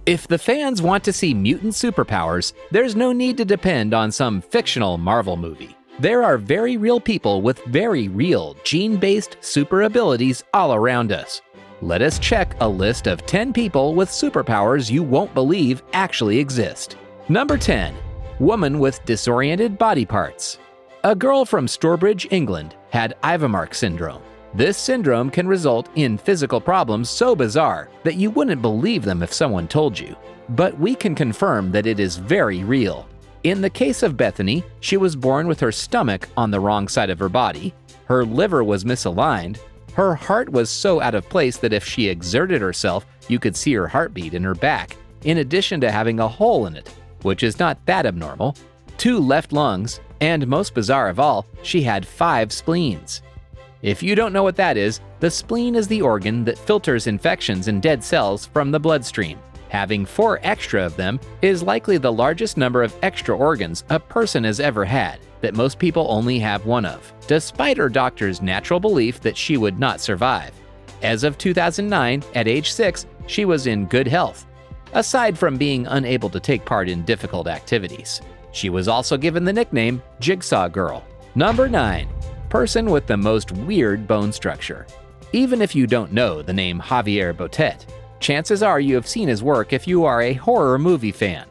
If the fans want to see mutant superpowers, there's no need to depend on some fictional Marvel movie. There are very real people with very real gene-based super abilities all around us. Let us check a list of 10 people with superpowers you won't believe actually exist. Number 10. Woman with disoriented body parts. A girl from Stourbridge, England, had Ivermark syndrome. This syndrome can result in physical problems so bizarre that you wouldn't believe them if someone told you. But we can confirm that it is very real. In the case of Bethany, she was born with her stomach on the wrong side of her body, her liver was misaligned, her heart was so out of place that if she exerted herself, you could see her heartbeat in her back, in addition to having a hole in it, which is not that abnormal, 2 left lungs, and most bizarre of all, she had 5 spleens. If you don't know what that is, the spleen is the organ that filters infections and dead cells from the bloodstream. Having 4 extra of them is likely the largest number of extra organs a person has ever had, that most people only have 1 of, despite her doctor's natural belief that she would not survive. As of 2009, at age 6, she was in good health, aside from being unable to take part in difficult activities. She was also given the nickname Jigsaw Girl. Number 9. Person with the most weird bone structure. Even if you don't know the name Javier Botet, chances are you have seen his work if you are a horror movie fan.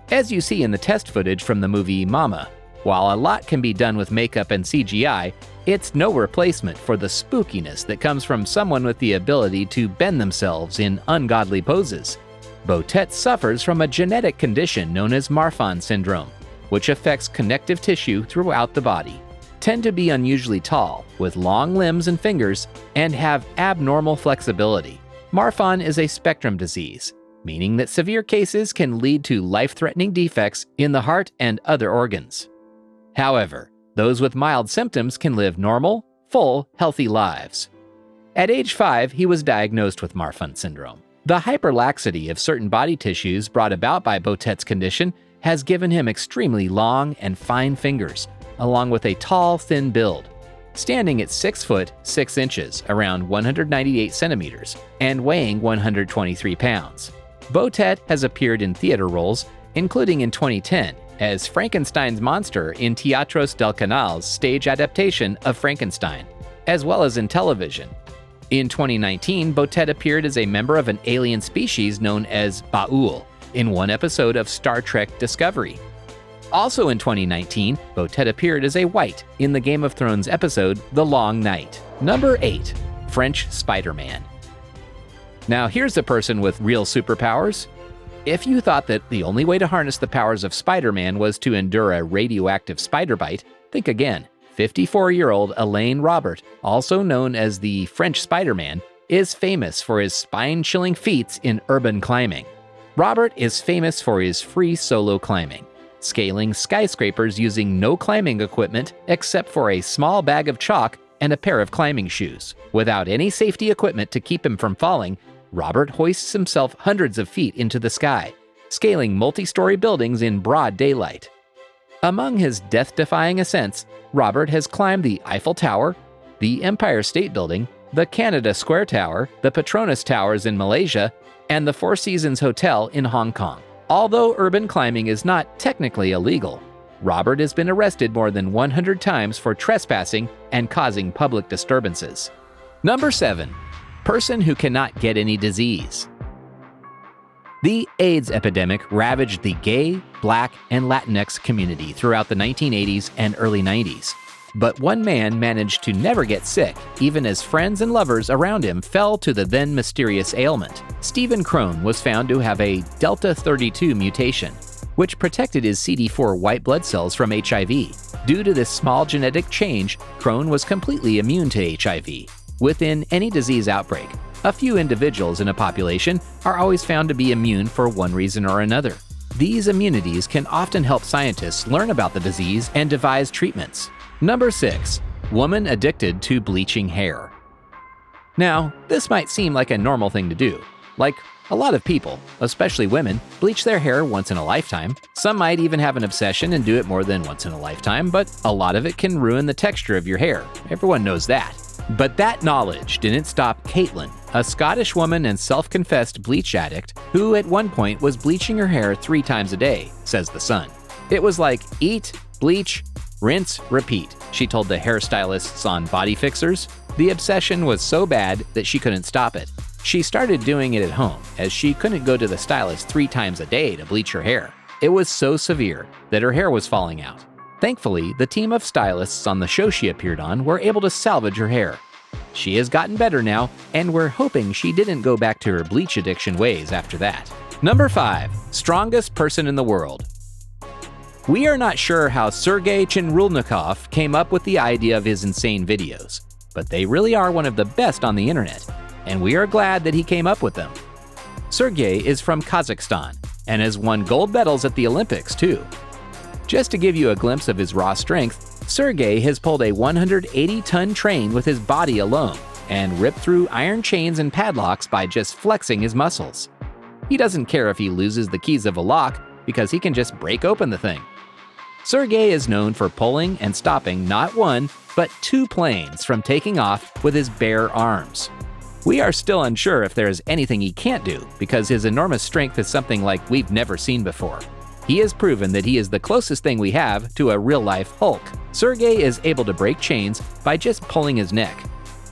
As you see in the test footage from the movie Mama, while a lot can be done with makeup and CGI, it's no replacement for the spookiness that comes from someone with the ability to bend themselves in ungodly poses. Botet suffers from a genetic condition known as Marfan syndrome, which affects connective tissue throughout the body. Tend to be unusually tall, with long limbs and fingers, and have abnormal flexibility. Marfan is a spectrum disease, meaning that severe cases can lead to life-threatening defects in the heart and other organs. However, those with mild symptoms can live normal, full, healthy lives. At age 5, he was diagnosed with Marfan syndrome. The hyperlaxity of certain body tissues brought about by Botet's condition has given him extremely long and fine fingers, along with a tall, thin build. Standing at 6 foot 6 inches, around 198 centimeters, and weighing 123 pounds. Botet has appeared in theater roles, including in 2010 as Frankenstein's monster in Teatros del Canal's stage adaptation of Frankenstein, as well as in television. In 2019, Botet appeared as a member of an alien species known as Ba'ul in one episode of Star Trek Discovery. Also in 2019, Botet appeared as a White in the Game of Thrones episode The Long Night. Number 8. French Spider-Man. Now here's a person with real superpowers. If you thought that the only way to harness the powers of Spider-Man was to endure a radioactive spider bite, think again. 54-year-old Elaine Robert, also known as the French Spider-Man, is famous for his spine-chilling feats in urban climbing. Robert is famous for his free solo climbing, scaling skyscrapers using no climbing equipment except for a small bag of chalk and a pair of climbing shoes. Without any safety equipment to keep him from falling, Robert hoists himself hundreds of feet into the sky, scaling multi-story buildings in broad daylight. Among his death-defying ascents, Robert has climbed the Eiffel Tower, the Empire State Building, the Canada Square Tower, the Petronas Towers in Malaysia, and the Four Seasons Hotel in Hong Kong. Although urban climbing is not technically illegal, Robert has been arrested more than 100 times for trespassing and causing public disturbances. Number 7. Person who cannot get any disease. The AIDS epidemic ravaged the gay, Black, and Latinx community throughout the 1980s and early 90s. But one man managed to never get sick, even as friends and lovers around him fell to the then mysterious ailment. Stephen Crone was found to have a Delta 32 mutation, which protected his CD4 white blood cells from HIV. Due to this small genetic change, Crone was completely immune to HIV. Within any disease outbreak, a few individuals in a population are always found to be immune for one reason or another. These immunities can often help scientists learn about the disease and devise treatments. Number 6. Woman addicted to bleaching hair. Now, this might seem like a normal thing to do. Like, a lot of people, especially women, bleach their hair once in a lifetime. Some might even have an obsession and do it more than once in a lifetime, but a lot of it can ruin the texture of your hair. Everyone knows that. But that knowledge didn't stop Caitlin, a Scottish woman and self-confessed bleach addict who at one point was bleaching her hair 3 times a day, says The Sun. It was like eat, bleach, rinse, repeat, she told the hairstylists on Body Fixers. The obsession was so bad that she couldn't stop it. She started doing it at home, as she couldn't go to the stylist 3 times a day to bleach her hair. It was so severe that her hair was falling out. Thankfully, the team of stylists on the show she appeared on were able to salvage her hair. She has gotten better now, and we're hoping she didn't go back to her bleach addiction ways after that. Number 5. Strongest person in the world. We are not sure how Sergei Chinrulnikov came up with the idea of his insane videos, but they really are one of the best on the internet, and we are glad that he came up with them. Sergei is from Kazakhstan and has won gold medals at the Olympics too. Just to give you a glimpse of his raw strength, Sergei has pulled a 180-ton train with his body alone and ripped through iron chains and padlocks by just flexing his muscles. He doesn't care if he loses the keys of a lock because he can just break open the thing. Sergei is known for pulling and stopping not 1, but 2 planes from taking off with his bare arms. We are still unsure if there is anything he can't do because his enormous strength is something like we've never seen before. He has proven that he is the closest thing we have to a real-life Hulk. Sergei is able to break chains by just pulling his neck.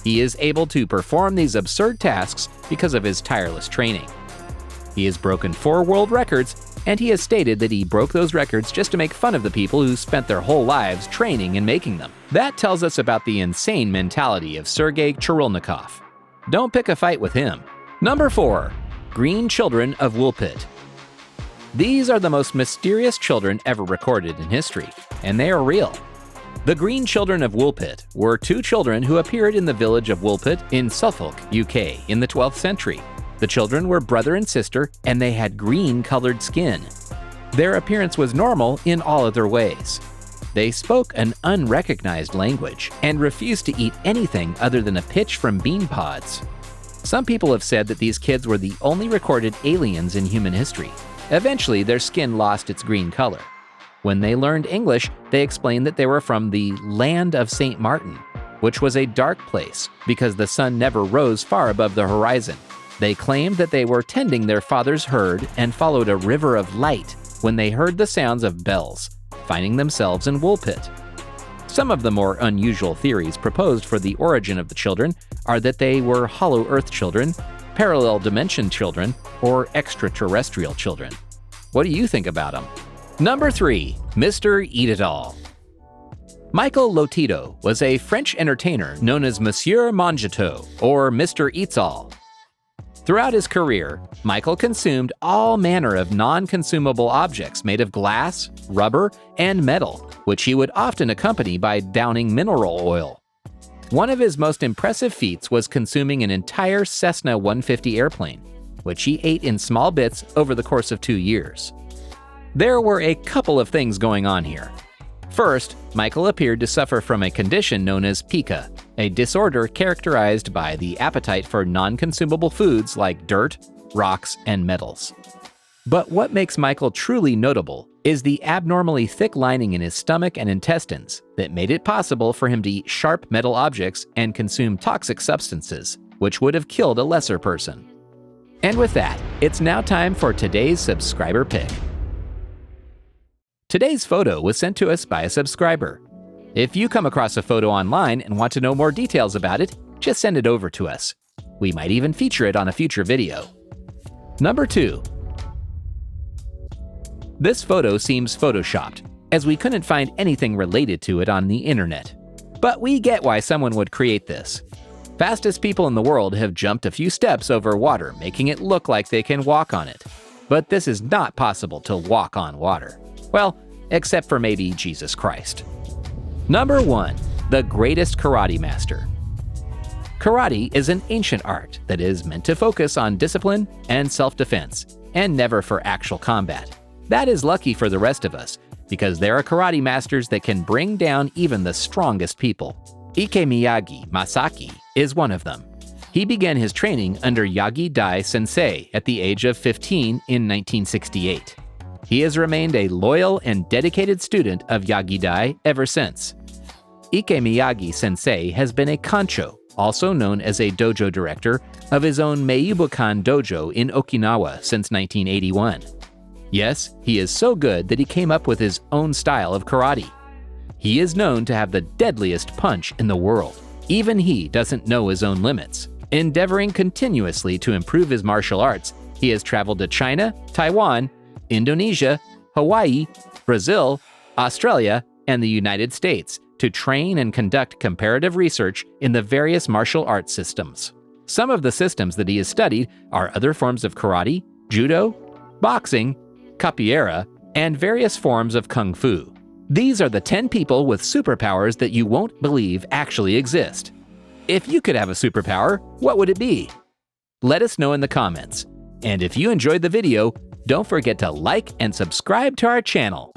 He is able to perform these absurd tasks because of his tireless training. He has broken 4 world records, and he has stated that he broke those records just to make fun of the people who spent their whole lives training and making them. That tells us about the insane mentality of Sergei Chinrulnikov. Don't pick a fight with him. Number 4. Green children of Woolpit. These are the most mysterious children ever recorded in history, and they are real. The Green Children of Woolpit were 2 children who appeared in the village of Woolpit in Suffolk, UK, in the 12th century. The children were brother and sister, and they had green-colored skin. Their appearance was normal in all other ways. They spoke an unrecognized language and refused to eat anything other than a pitch from bean pods. Some people have said that these kids were the only recorded aliens in human history. Eventually, their skin lost its green color. When they learned English, they explained that they were from the land of St. Martin, which was a dark place because the sun never rose far above the horizon. They claimed that they were tending their father's herd and followed a river of light when they heard the sounds of bells, finding themselves in Woolpit. Some of the more unusual theories proposed for the origin of the children are that they were Hollow Earth children, parallel dimension children, or extraterrestrial children. What do you think about them? Number 3. Mr. Eat-It-All. Michael Lotito was a French entertainer known as Monsieur Mangetot, or Mr. Eats-All. Throughout his career, Michael consumed all manner of non-consumable objects made of glass, rubber, and metal, which he would often accompany by downing mineral oil. One of his most impressive feats was consuming an entire Cessna 150 airplane, which he ate in small bits over the course of 2 years. There were a couple of things going on here. First, Michael appeared to suffer from a condition known as pica, a disorder characterized by the appetite for non-consumable foods like dirt, rocks, and metals. But what makes Michael truly notable is the abnormally thick lining in his stomach and intestines that made it possible for him to eat sharp metal objects and consume toxic substances, which would have killed a lesser person. And with that, it's now time for today's subscriber pick. Today's photo was sent to us by a subscriber. If you come across a photo online and want to know more details about it, just send it over to us. We might even feature it on a future video. Number 2. This photo seems photoshopped, as we couldn't find anything related to it on the internet. But we get why someone would create this. Fastest people in the world have jumped a few steps over water, making it look like they can walk on it. But this is not possible to walk on water. Well, except for maybe Jesus Christ. Number 1. The greatest karate master. Karate is an ancient art that is meant to focus on discipline and self-defense, and never for actual combat. That is lucky for the rest of us, because there are karate masters that can bring down even the strongest people. Ike Miyagi Masaki is one of them. He began his training under Yagi-Dai Sensei at the age of 15 in 1968. He has remained a loyal and dedicated student of Yagi-Dai ever since. Ike Miyagi Sensei has been a kancho, also known as a dojo director of his own Meibukan dojo in Okinawa since 1981. Yes, he is so good that he came up with his own style of karate. He is known to have the deadliest punch in the world. Even he doesn't know his own limits. Endeavoring continuously to improve his martial arts, he has traveled to China, Taiwan, Indonesia, Hawaii, Brazil, Australia, and the United States to train and conduct comparative research in the various martial arts systems. Some of the systems that he has studied are other forms of karate, judo, boxing, capoeira, and various forms of kung fu. These are the 10 people with superpowers that you won't believe actually exist. If you could have a superpower, what would it be? Let us know in the comments. And if you enjoyed the video, don't forget to like and subscribe to our channel.